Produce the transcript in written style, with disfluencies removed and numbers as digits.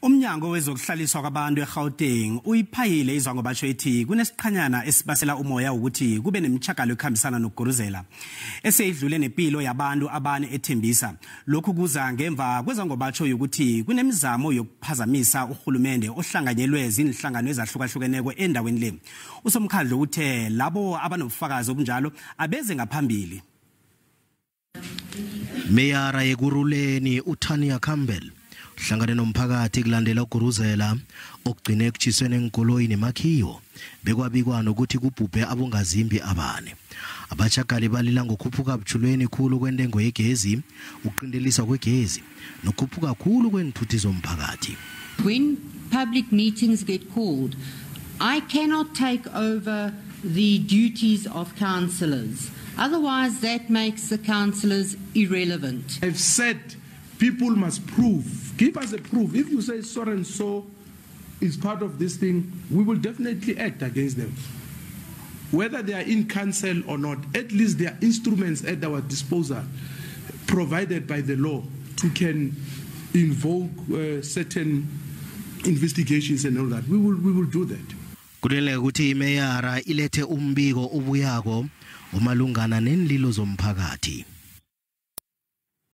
UMnyango wezokuHlaliswa kwabantu eGauteng uyiphayile izwangobatjho ethi Kunesiqhenyana esibasela umoya wokuthi kube nemitjhagalo ekhambisana nokuguruzela eseyidlule nepilo yabantu abane eThembisa. Lokhu kuza ngemva kwezwangobatjho yokuthi kunemizamo yokuphazamisa urhulumende ohlanganyelwe ziinhlangano ezihlukahlukeneko endaweni le. Usomkhandlo uthe labo abanobufakazi obunjalo abeze ngaphambili. Meyara yekuruleni uThania Campbell hlangane nomphakathi kulandela ukuguruzela okugcine ekutshisweni enkoloyi nemakhiwo bekwabikwa nokuthi kubhubhe abongazimbi abane. Abatshagali balila ngokhuphuka bujulweni khulu kwentengo yegezi, uqindeliswa kwegezi nokhuphuka khulu kwenthuthi zomphakathi. When public meetings get called, I cannot take over the duties of councillors. Otherwise, that makes the councillors irrelevant. I've said people must prove, give us a proof. If you say so and so is part of this thing, we will definitely act against them. Whether they are in council or not, at least there are instruments at our disposal provided by the law to can invoke certain investigations and all that. We will do that. Kudele ukuthi imeyara ilethe umbiko ubuyako umalungana nenlilo zomphakathi.